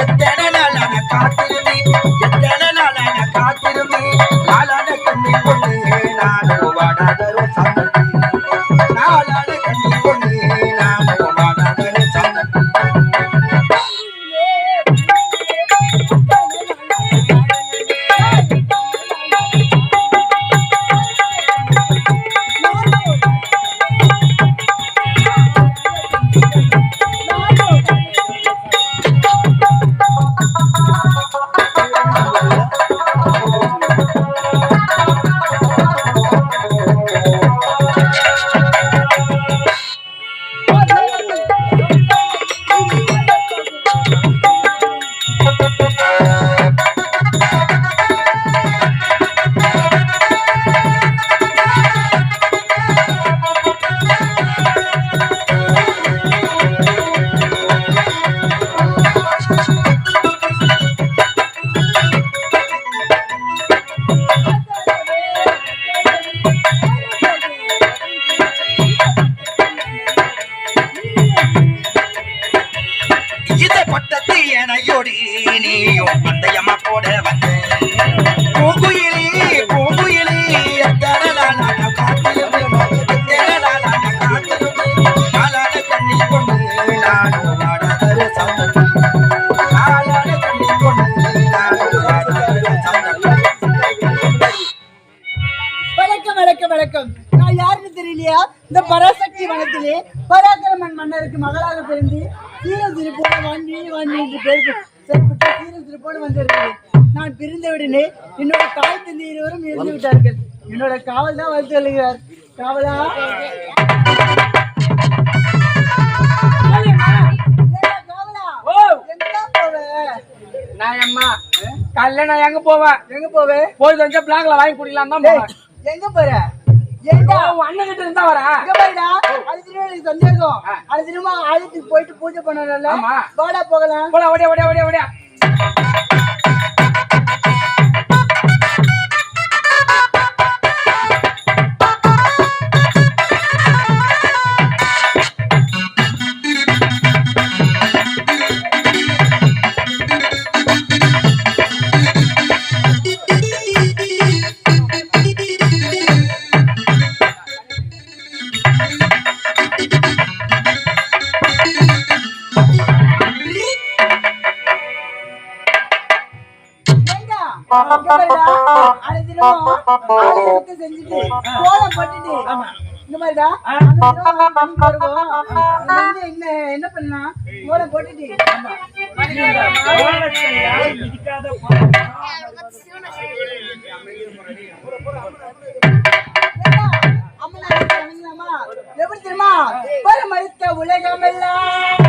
எத்தனை நாளான காத்திருந்தேன் எத்தனை நாளான காத்திருந்தேன் நாளான கண்ணி கொண்டு நானோ வாடாதரோ சந்ததி நாளான கண்ணி கொண்டு நானோ வாடாதரோ சந்ததி நீயும் பந்தயமா போட வந்த பூங்குயிலே பூங்குயிலே எத்தனை நாளான நாளான கண்ணி கொண்டு நானோ வாடாதரோ சந்ததி நாளான கண்ணி கொண்டு நானோ வாடாதரோ சந்ததி. வணக்கம் வணக்கம் வணக்கம். நான் யாருன்னு தெரியலையா? இந்த பராசக்தி வனத்திலே பராக்கிரமன் மன்னருக்கு மகளாக பிறந்து சீரம் திருப்போடு வாங்கி என்று பேருக்கு சீரம் திருப்போடு வந்திருக்கிறேன். நான் பிரிந்தவுடனே என்னோட தாய் தந்தை இருவரும் இறந்து விட்டார்கள். என்னோட காவல் தான் வந்து எழுகிறார். காவலா நான் அம்மா காலைல நான் எங்க போவேன் போய் கொஞ்சம் பிளாக்ல வாங்கி குடிக்கலாம் தான் போவேன். எங்க போற? அண்ணன் கிட்ட இருந்தா வரா சந்தேகம். அது திரும்ப ஆலயத்துக்கு போயிட்டு பூஜை பண்ணல. வாடா போகலாம். ஓடியா ஓடியா ஓடியா ஓடியா. செஞ்சுட்டு கோலம் போட்டுட்டு இந்த மாதிரிடா என்ன பண்ணா கோலம் போட்டுட்டு எப்படி தெரியுமா? பரமளித்த உலகம் எல்லாம்